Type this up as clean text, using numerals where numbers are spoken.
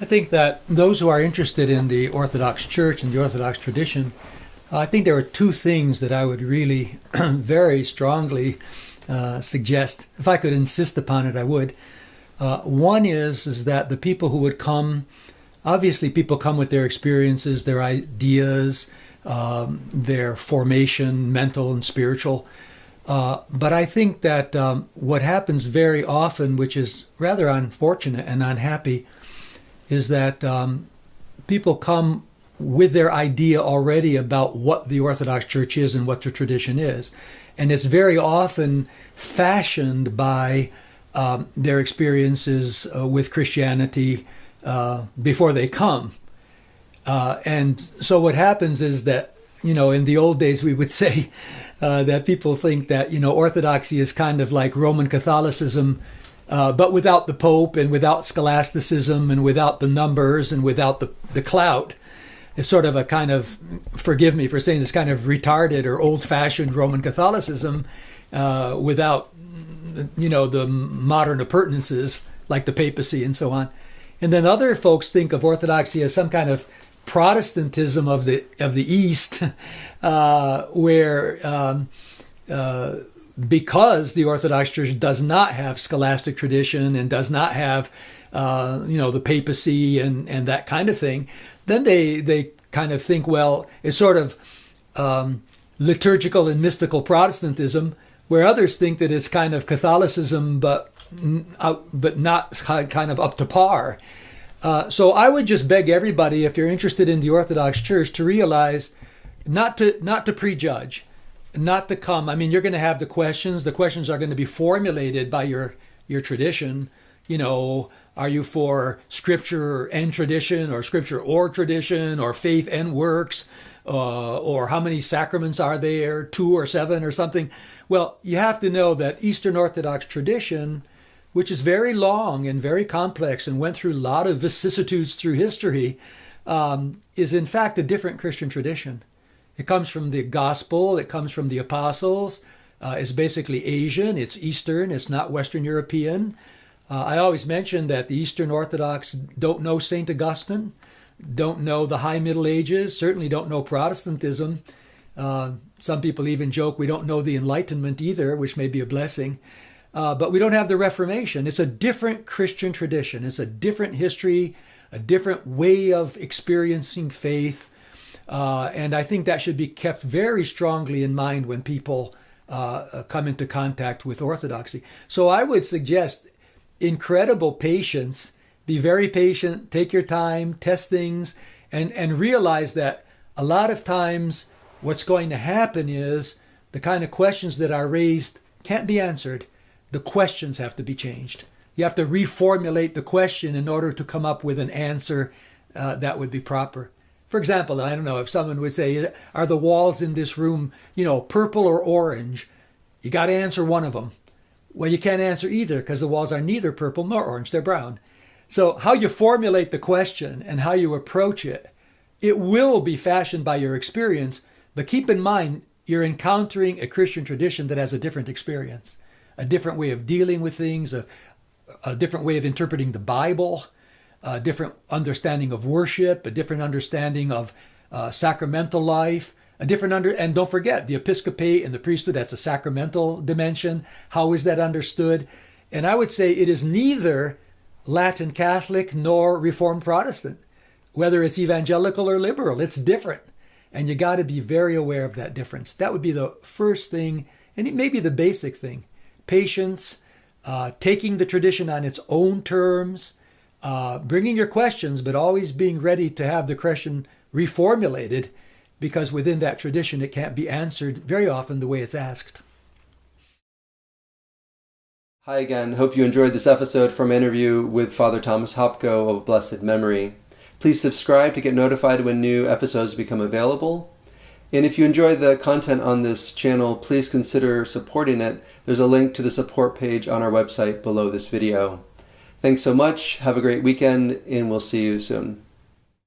think that those who are interested in the Orthodox Church and the Orthodox tradition, I think there are two things that I would really very strongly suggest. If I could insist upon it, I would. One is that the people who would come, obviously people come with their experiences, their ideas, their formation, mental and spiritual. But I think that what happens very often, which is rather unfortunate and unhappy, is that people come with their idea already about what the Orthodox Church is and what the tradition is. And it's very often fashioned by their experiences with Christianity before they come. And so what happens is that, in the old days we would say that people think that, Orthodoxy is kind of like Roman Catholicism, but without the Pope and without scholasticism and without the numbers and without the clout. It's sort of a kind of, forgive me for saying this, kind of retarded or old-fashioned Roman Catholicism without, the modern appurtenances like the papacy and so on. And then other folks think of Orthodoxy as some kind of Protestantism of the East, where because the Orthodox Church does not have scholastic tradition and does not have, the papacy and that kind of thing, then they kind of think, well, it's sort of liturgical and mystical Protestantism, where others think that it's kind of Catholicism, but not kind of up to par. So I would just beg everybody, if you're interested in the Orthodox Church, to realize not to prejudge, not to come. I mean, you're going to have the questions. The questions are going to be formulated by your tradition. Are you for Scripture and tradition, or Scripture or tradition, or faith and works, or how many sacraments are there, 2 or 7 or something? Well, you have to know that Eastern Orthodox tradition, which is very long and very complex and went through a lot of vicissitudes through history, is in fact a different Christian tradition. It comes from the gospel, it comes from the apostles, it's basically Asian, it's Eastern, it's not Western European. I always mention that the Eastern Orthodox don't know St. Augustine, don't know the High Middle Ages, certainly don't know Protestantism. Some people even joke we don't know the Enlightenment either, which may be a blessing. But we don't have the Reformation. It's a different Christian tradition. It's a different history, a different way of experiencing faith. And I think that should be kept very strongly in mind when people come into contact with Orthodoxy. So I would suggest incredible patience. Be very patient, take your time, test things, and realize that a lot of times what's going to happen is the kind of questions that are raised can't be answered. The questions have to be changed. You have to reformulate the question in order to come up with an answer that would be proper. For example, I don't know, if someone would say, are the walls in this room, purple or orange? You got to answer one of them. Well, you can't answer either because the walls are neither purple nor orange, they're brown. So how you formulate the question and how you approach it, it will be fashioned by your experience, but keep in mind, you're encountering a Christian tradition that has a different experience, a different way of dealing with things, a different way of interpreting the Bible, a different understanding of worship, a different understanding of sacramental life, and don't forget, the episcopate and the priesthood, that's a sacramental dimension. How is that understood? And I would say it is neither Latin Catholic nor Reformed Protestant. Whether it's evangelical or liberal, it's different. And you got to be very aware of that difference. That would be the first thing, and it may be the basic thing. Patience, taking the tradition on its own terms, bringing your questions, but always being ready to have the question reformulated, because within that tradition it can't be answered very often the way it's asked. Hi again. Hope you enjoyed this episode from an interview with Father Thomas Hopko of blessed memory. Please subscribe to get notified when new episodes become available. And if you enjoy the content on this channel, please consider supporting it. There's a link to the support page on our website below this video. Thanks so much. Have a great weekend, and we'll see you soon.